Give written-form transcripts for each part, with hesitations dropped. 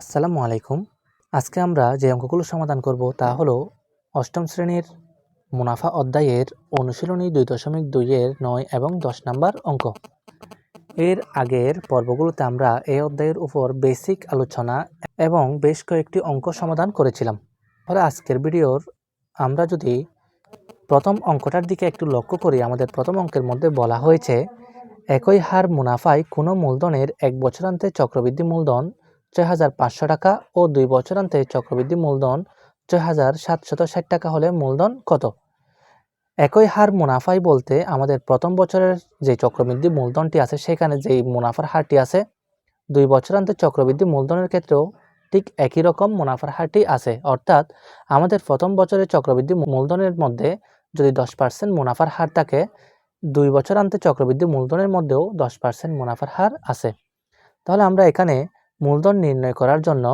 আসসালামু আলাইকুম। আজকে আমরা যে অঙ্কগুলো সমাধান করব তা হলো অষ্টম শ্রেণীর মুনাফা অধ্যায়ের অনুশীলনী 2.2 এর 9 এবং 10 নম্বর অঙ্ক। এর আগের পর্বগুলোতে আমরা এই অধ্যায়ের উপর বেসিক আলোচনা এবং বেশ কয়েকটি অঙ্ক সমাধান করেছিলাম। তাহলে আজকের ভিডিওর আমরা যদি প্রথম অঙ্কটার দিকে একটু লক্ষ্য করি, আমাদের প্রথম অঙ্কের মধ্যে বলা হয়েছে একই হার মুনাফায় কোনো মূলধনের 1 বছরান্তে চক্রবৃদ্ধি মূলধন ৬,৫০০ টাকা ও 2 বছরান্তে চক্রবৃদ্ধি মূলধন ৬,৭৬০ টাকা হলে মূলধন কত? একই হার মুনাফায় বলতে আমাদের প্রথম বছরের যে চক্রবৃদ্ধি মূলধনটি আছে সেখানে যেই মুনাফার হারটি আছে, 2 বছরান্তে চক্রবৃদ্ধি মূলধনের ক্ষেত্রেও ঠিক একই রকম মুনাফার হারটি আছে। অর্থাৎ আমাদের প্রথম বছরের চক্রবৃদ্ধি মূলধনের মধ্যে যদি 10% মুনাফার হার থাকে, 2 বছরান্তে চক্রবৃদ্ধি মূলধনের মধ্যেও 10% মুনাফার হার আছে। তাহলে আমরা এখানে মূলধন নির্ণয় করার জন্য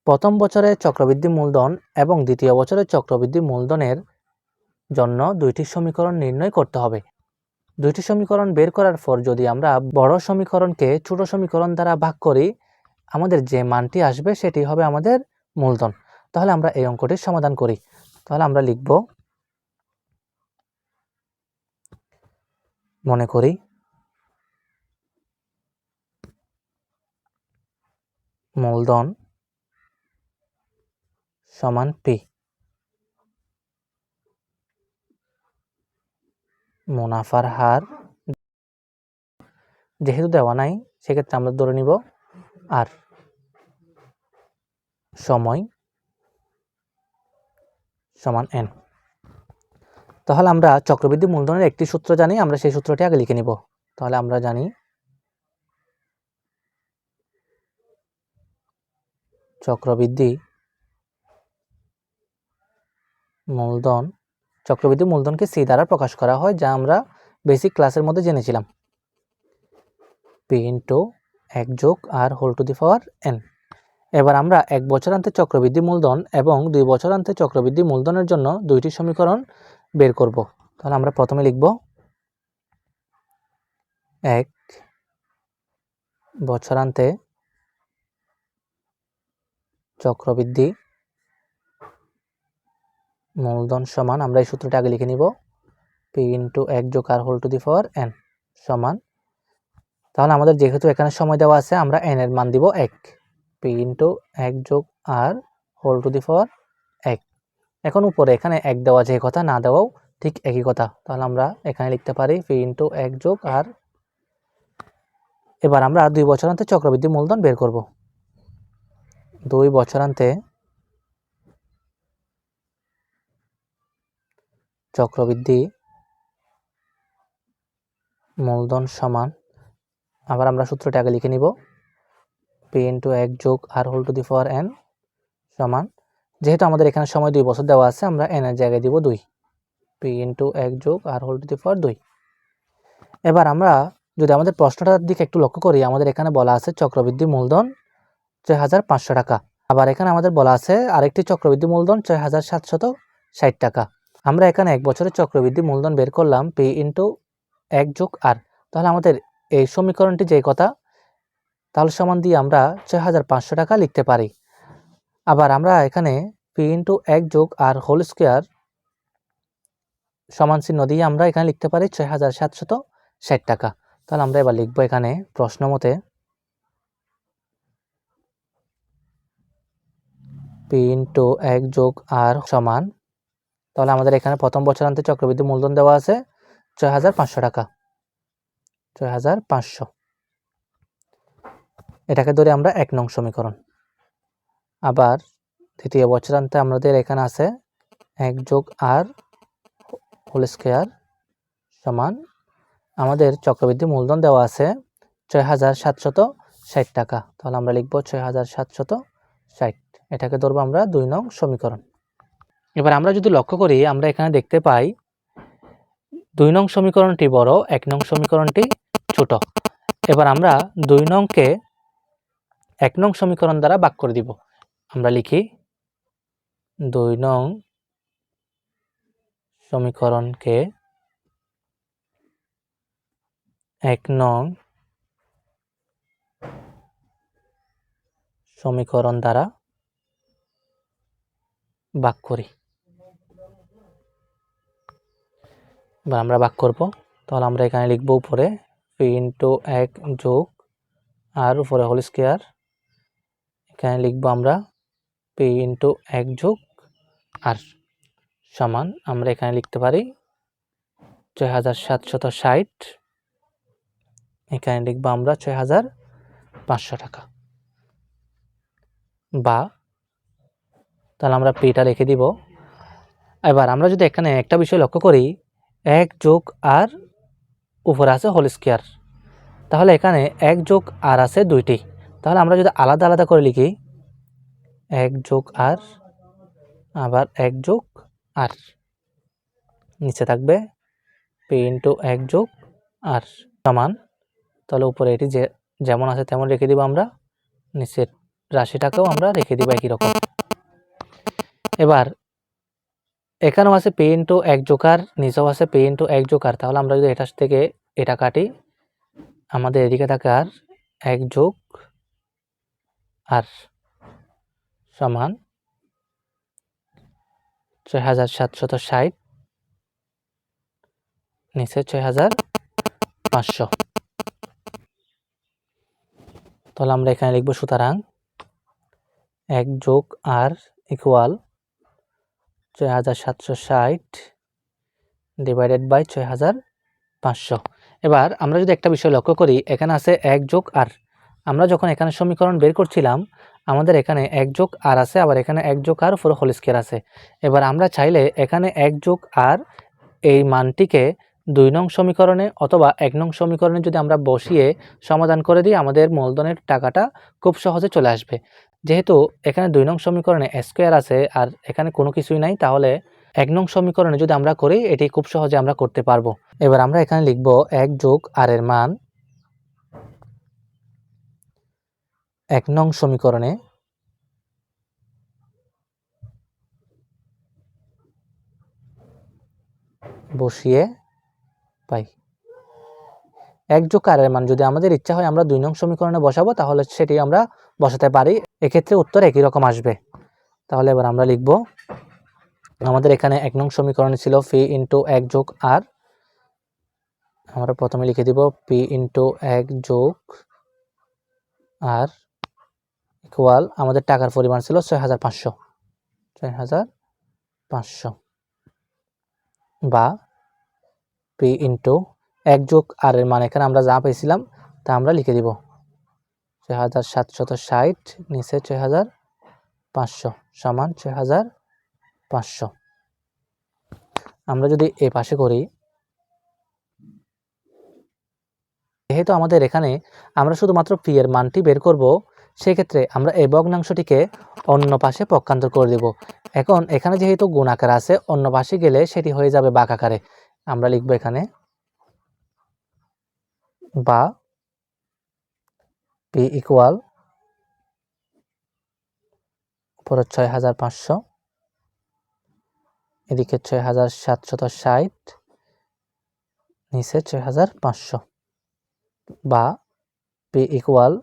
প্রথম বছরের চক্রবৃদ্ধি মূলধন এবং দ্বিতীয় বছরের চক্রবৃদ্ধি মূলধনের জন্য দুইটি সমীকরণ নির্ণয় করতে হবে। দুইটি সমীকরণ বের করার পর যদি আমরা বড় সমীকরণকে ছোট সমীকরণ দ্বারা ভাগ করি, আমাদের যে মানটি আসবে সেটি হবে আমাদের মূলধন। তাহলে আমরা এই অঙ্কটির সমাধান করি। তাহলে আমরা লিখব, মনে করি মূলধন সমান পি, মুনাফার হার যেহেতু দেওয়া নাই সেক্ষেত্রে আমরা ধরে নিব আর, সময় সমান এন। তাহলে আমরা চক্রবৃদ্ধি মূলধনের একটি সূত্র জানি, আমরা সেই সূত্রটি আগে লিখে নিব। তাহলে আমরা জানি চক্রবৃদ্ধি মূলধনকে সি দ্বারা প্রকাশ করা হয়, যা আমরা বেসিক ক্লাসের মধ্যে জেনেছিলাম। পি ইন্টু 1 যোগ R whole to the power N. এবার আমরা 1 বছরান্তে চক্রবৃদ্ধি মূলধন এবং 2 বছরান্তে চক্রবৃদ্ধি মূলধনের জন্য দুইটি সমীকরণ বের করব। তাহলে আমরা প্রথমে লিখব 1 বছরান্তে চক্রবৃদ্ধি মূলধন সমান, আমরা এই সূত্রটা আগে লিখে নিব, পি ইন্টু 1 যোগ R whole to the power N সমান। তাহলে আমাদের যেহেতু এখানে সময় দেওয়া আছে, আমরা এন এর মান দিব 1, পি ইন্টু 1 যোগ আর হোল টু দি পাওয়ার 1। এখন উপরে এখানে 1 দেওয়া যে কথা, না দেওয়াও ঠিক একই কথা। তাহলে আমরা এখানে লিখতে পারি পি ইন্টু 1 যোগ আর। এবার আমরা 2 বছরান্তে চক্রবৃদ্ধি মূলধন বের করব। 2 বছরান্তে চক্রবৃদ্ধি মূলধন সমান, আবার আমরা সূত্রটা আগে লিখে নিব, পি ইন্টু 1 যোগ R whole to the power N সমান। যেহেতু আমাদের এখানে সময় 2 বছর দেওয়া আছে, আমরা এন এর জায়গায় দিব 2, পি ইন্টু 1 যোগ আর হোল টু দি পাওয়ার 2। এবার আমরা যদি আমাদের প্রশ্নটার দিকে একটু লক্ষ্য করি, আমাদের এখানে বলা আছে চক্রবৃদ্ধি মূলধন 6,500 টাকা। আবার এখানে আমাদের বলা আছে আরেকটি চক্রবৃদ্ধি মূলধন 6,760 টাকা। আমরা এখানে 1 বছরের চক্রবৃদ্ধি মূলধন বের করলাম পি ইন্টু 1 যোগ আর। তাহলে আমাদের এই সমীকরণটি যে কথা, তাহলে সমান দিয়ে আমরা 6,500 টাকা লিখতে পারি। আবার আমরা এখানে পি ইন্টু 1 যোগ আর হোল স্কোয়ার সমান চিহ্ন দিয়ে আমরা এখানে লিখতে পারি 6,760 টাকা। তাহলে আমরা এবার লিখবো এখানে প্রশ্ন মতে পি ইন্টু 1 যোগ আর সমান। তাহলে আমাদের এখানে প্রথম বছরান্তে চক্রবৃদ্ধি মূলধন দেওয়া আছে 6,500 টাকা, 6,500। এটাকে ধরে আমরা 1 নং সমীকরণ। আবার দ্বিতীয় বছরান্তে আমাদের এখানে আছে 1 যোগ আর হোল স্কোয়ার সমান, আমাদের চক্রবৃদ্ধি মূলধন দেওয়া আছে 6,760 টাকা। তাহলে আমরা লিখব 6,760, এটাকে ধরবো আমরা 2 নং সমীকরণ। এবার আমরা যদি লক্ষ্য করি, আমরা এখানে দেখতে পাই 2 নং সমীকরণটি বড়, 1 নং সমীকরণটি ছোট। এবার আমরা 2 নংকে 1 নং সমীকরণ দ্বারা ভাগ করে দিব। আমরা লিখি 2 নং সমীকরণকে 1 নং সমীকরণ দ্বারা ভাগ করি। এবার আমরা ভাগ করব, তাহলে আমরা এখানে লিখব উপরে পি ইন্টু 1 যোগ আর উপরে হোল স্কোয়ার, এখানে লিখব আমরা পি ইন্টু 1 যোগ আর সমান আমরা এখানে লিখতে পারি ৬৭৬০, এখানে লিখব আমরা ৬৫০০ টাকা। বা তাহলে আমরা পিটা লিখে দিব। এবার আমরা যদি এখানে একটা বিষয় লক্ষ্য করি, 1 যোগ আর উপরে আছে হোল স্কোয়ার, তাহলে এখানে 1 যোগ আর আছে দুইটি, তাহলে আমরা যদি আলাদা আলাদা করে লিখি 1 যোগ আর আবার 1 যোগ আর, নিচে থাকবে পি ইন্টু 1 যোগ আর সমান, তাহলে উপরে এটি যেমন আছে তেমন রেখে দিব আমরা, নিচের রাশিটাকেও আমরা রেখে দিব একই রকম। এবার এখানেও আছে পি ইন্টু 1 যোগ আর, নিচেও আছে পি ইন্টু 1 যোগ আর, তাহলে আমরা যদি এটার থেকে এটা কাটি, আমাদের এদিকে থাকে আর 1 যোগ আর সমান ৬৭৬০, নিচে ৬৫০০। তাহলে আমরা এখানে লিখব সুতরাং 1 যোগ আর ইকুয়াল ৬৭৬০ ডিভাইডেড বাই ৬৫০০। এবার আমরা যদি একটা বিষয় লক্ষ্য করি, এখানে আছে 1 যোগ আর, আমরা যখন এখানে সমীকরণ বের করছিলাম আমাদের এখানে 1 যোগ আর আছে, আবার এখানে 1 যোগ আর উপরে হোল স্কয়ার আছে। এবার আমরা চাইলে এখানে 1 যোগ আর এই মানটিকে 2 নং সমীকরণে অথবা 1 নং সমীকরণে যদি আমরা বসিয়ে সমাধান করে দিই, আমাদের মূলধনের টাকাটা খুব সহজে চলে আসবে। যেহেতু এখানে 2 নং সমীকরণে স্কয়ার আছে আর এখানে কোনো কিছুই নাই, তাহলে 1 নং সমীকরণে যদি আমরা করি এটি খুব সহজে আমরা করতে পারবো। এবার আমরা এখানে লিখব 1 যোগ আর এর মান 1 নং সমীকরণে বসিয়ে পাই। 1 যোগ আর এর মান যদি আমাদের ইচ্ছা হয় আমরা 2 নং সমীকরণে বসাবো, তাহলে সেটি আমরা বসাতে পারি, এক্ষেত্রে উত্তর একই রকম আসবে। তাহলে এবার আমরা লিখব, আমাদের এখানে 1 নং সমীকরণে ছিল পি ইন্টু 1 যোগ আর, আমরা প্রথমে লিখে দিব পি ইন্টু 1 যোগ আর ইকুয়াল আমাদের টাকার পরিমাণ ছিল ৬৫০০ বা পি ইন্টু 1 যোগ আর এর মান এখানে আমরা যা পেয়েছিলাম তা আমরা লিখে দিব ৬৭৬০ নিচে ৬৫০০ সমান ৬৫০০। আমরা যদি এ পাশে করি, যেহেতু আমাদের এখানে আমরা শুধুমাত্র পি এর মানটি বের করব, সেক্ষেত্রে আমরা এই ভগ্নাংশটিকে অন্য পাশে পক্ষান্তর করে দেব। এখন এখানে যেহেতু গুণ আকার আছে, অন্য পাশে গেলে সেটি হয়ে যাবে ভাগ আকারে। আমরা লিখব এখানে বা পি ইকুয়াল উপরে ৬৫০০, এদিকে ৬৭৬০, নিচে ৬৫০০ বা পি ইকুয়াল,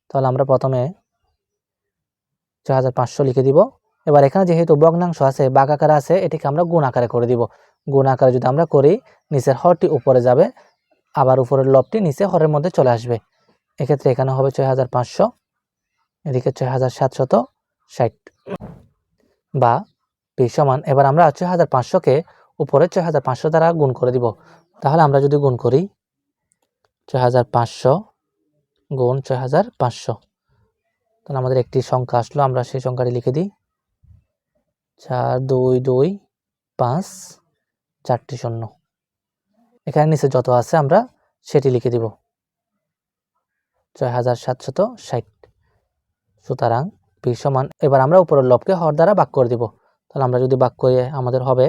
তাহলে আমরা প্রথমে ৬৫০০ লিখে দিব। এবার এখানে যেহেতু ভগ্নাংশ আছে, ভাগ আকারে আছে, এটিকে আমরা গুণ আকারে করে দিব। গুণ আকারে যদি আমরা করি, নিচের হরটি উপরে যাবে, আবার উপরের লবটি নিচে হরের মধ্যে চলে আসবে। এক্ষেত্রে এখানে হবে ৬৫০০, এদিকে ৬৭৬০ বা পি সমান, এবার আমরা ৬৫০০কে উপরে ৬৫০০ দ্বারা গুণ করে দিব। তাহলে আমরা যদি গুণ করি ৬৫০০ গুণ ৬৫০০, তাহলে আমাদের একটি সংখ্যা আসলো, আমরা সেই সংখ্যাটি লিখে দিই ৪২২৫ 4টি শূন্য। এখানে নিচে যত আছে আমরা সেটি লিখে দিব ৬৭৬০। সুতরাং পি সমান, এবার আমরা উপরের লবকে হর দ্বারা ভাগ করে দিব। তাহলে আমরা যদি ভাগ করি আমাদের হবে,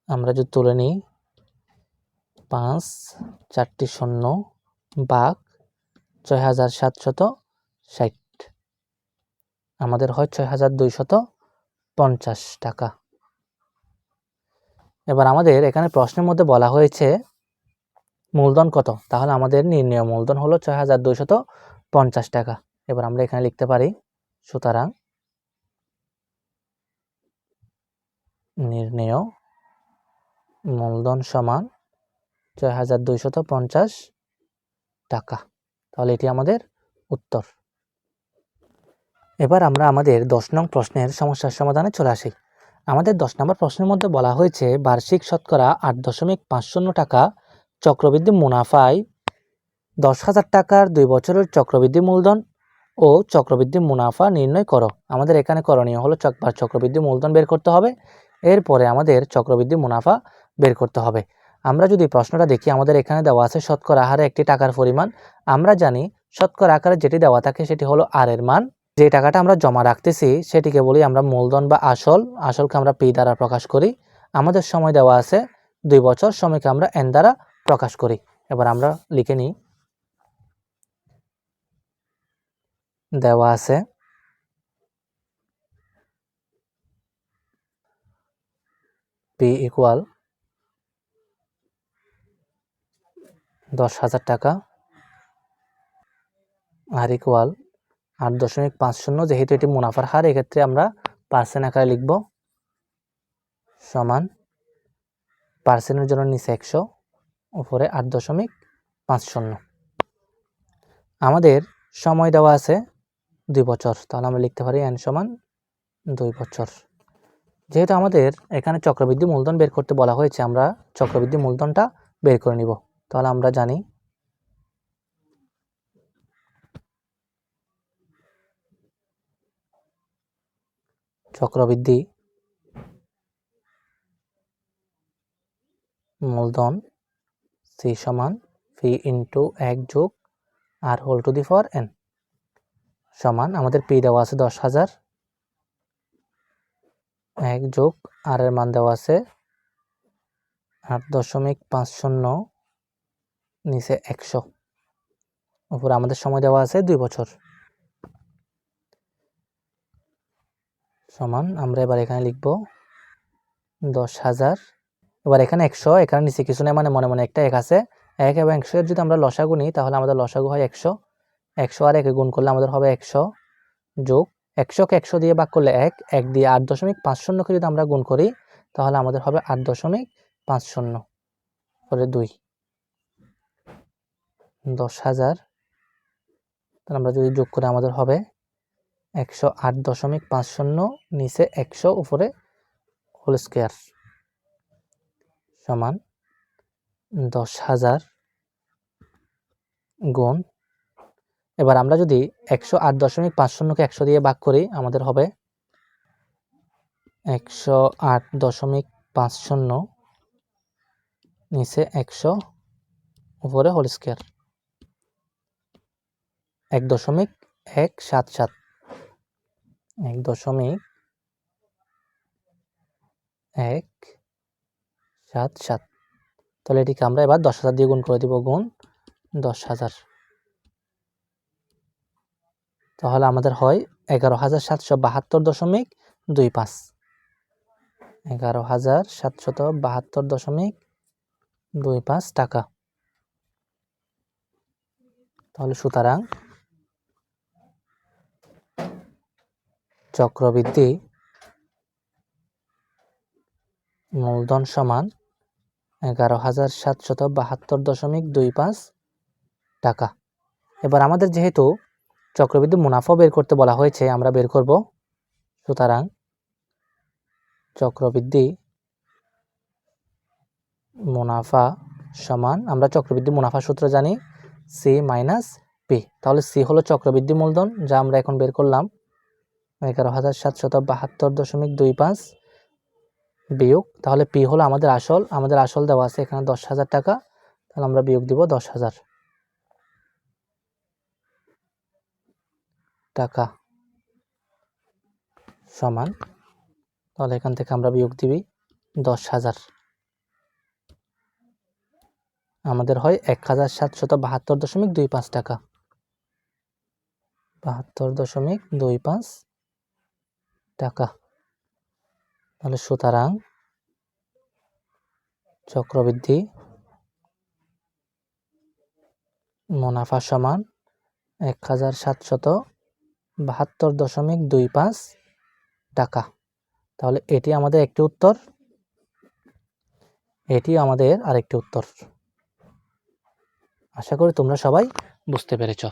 আমরা যদি তুলে নিই ৫ 4টি শূন্য ভাগ ৬৭৬০, আমাদের হয় ৬২৫০ টাকা। এবার আমাদের এখানে প্রশ্নের মধ্যে বলা হয়েছে মূলধন কত, তাহলে আমাদের নির্ণয় মূলধন হলো ৬২৫০ টাকা। এবার আমরা এখানে লিখতে পারি সুতরাং নির্ণেয় মূলধন সমান ৬,২৫০ টাকা। তাহলে এটি আমাদের উত্তর। এবার আমরা আমাদের 10 নং প্রশ্নের সমস্যার সমাধানে চলে আসি। আমাদের 10 নম্বর প্রশ্নের মধ্যে বলা হয়েছে বার্ষিক শতকরা ৮.৫০ টাকা চক্রবৃদ্ধি মুনাফায় ১০,০০০ টাকার 2 বছরের চক্রবৃদ্ধি মূলধন ও চক্রবৃদ্ধি মুনাফা নির্ণয় করো। আমাদের এখানে করণীয় হলো চক্রবৃদ্ধি মূলধন বের করতে হবে, এরপরে আমাদের চক্রবৃদ্ধি মুনাফা বের করতে হবে। আমরা যদি প্রশ্নটা দেখি, আমাদের এখানে দেওয়া আছে শতকরা হারে একটি টাকার পরিমাণ। আমরা জানি শতকরা আকারে যেটি দেওয়া থাকে সেটি হলো আর এর মান। যে টাকাটা আমরা জমা রাখতেছি সেটিকে বলি আমরা মূলধন বা আসল। আসলকে আমরা পি দ্বারা প্রকাশ করি। আমাদের সময় দেওয়া আছে 2 বছর, সময়কে আমরা এন দ্বারা প্রকাশ করি। এবার আমরা লিখে নিই, দেওয়া আছে পি ইকুয়াল 10,০০০ টাকা, আর ইকুয়াল 8.50, যেহেতু এটি মুনাফার হার এক্ষেত্রে আমরা পার্সেন্ট আকারে লিখব, সমান পার্সেন্টের জন্য নিচে 100, উপরে 8.50। আমাদের সময় দেওয়া আছে 2 বছর, তাহলে আমরা লিখতে পারি এন সমান 2 বছর। যেহেতু আমাদের এখানে চক্রবৃদ্ধি মূলধন বের করতে বলা হয়েছে, আমরা চক্রবৃদ্ধি মূলধনটা বের করে নিব। তাহলে আমরা জানি চক্রবৃদ্ধি মূলধন সি সমান পি ইন্টু 1 যোগ R whole to the power N, সমান আমাদের পি দেওয়া আছে 10,000, 1 যোগ আর এর মান দেওয়া আছে 8.50, নিচে 100, উপরে আমাদের সময় দেওয়া আছে 2 বছর, সমান আমরা এবার এখানে লিখব 10,000। এবার এখানে 100, এখানে নিচে কিছু নেই, মানে মনে মনে একটা 1 আছে। 1 এবং 100 এর যদি আমরা লসাগু নিই তাহলে আমাদের লসাগু হয় 100। 100 আর 1 গুণ করলে আমাদের হবে 100, যোগ 100কে 100 দিয়ে ভাগ করলে 1, 1 দিয়ে 8.50কে যদি আমরা গুণ করি তাহলে আমাদের হবে 8.50 করে 2, 10,000। তাহলে আমরা যদি যোগ করে আমাদের হবে 108.50, নিচে 100, উপরে হোল স্কয়ার, সমান 10,000 গুণ। এবার আমরা যদি 108.50কে 100 দিয়ে ভাগ করি আমাদের হবে 108.50, নিচে 100, উপরে হোল স্কয়ার, 1.177, 1.177। তাহলে এটিকে আমরা এবার 10,000 দিয়ে গুণ করে দিব, গুণ 10,000। তাহলে আমাদের হয় 11,772.25, 11,772.25 টাকা। তাহলে সুতরাং চক্রবৃদ্ধি মূলধন সমান 11,772.25 টাকা। এবার আমাদের যেহেতু চক্রবৃদ্ধি মুনাফা বের করতে বলা হয়েছে, আমরা বের করব। সুতরাং চক্রবৃদ্ধি মুনাফা সমান, আমরা চক্রবৃদ্ধি মুনাফা সূত্র জানি সি মাইনাস পি। তাহলে সি হলো চক্রবৃদ্ধি মূলধন, যা আমরা এখন বের করলাম, 11,772.25 বিয়োগ, তাহলে পি হলো আমাদের আসল। আমাদের আসল দেওয়া আছে এখানে 10,000 টাকা, তাহলে আমরা বিয়োগ দিব 10,000 টাকা, সমান, তাহলে এখান থেকে আমরা বিয়োগ দিবি 10,000, আমাদের হয় 1,772.25 টাকা, 72.25 টাকা। তাহলে সুতরাং চক্রবৃদ্ধি মুনাফা সমান 1,772 72.25 টাকা। তাহলে এটি আমাদের একটি উত্তর, এটি আমাদের আরেকটি উত্তর। আশা করি তোমরা সবাই বুঝতে পেরেছ।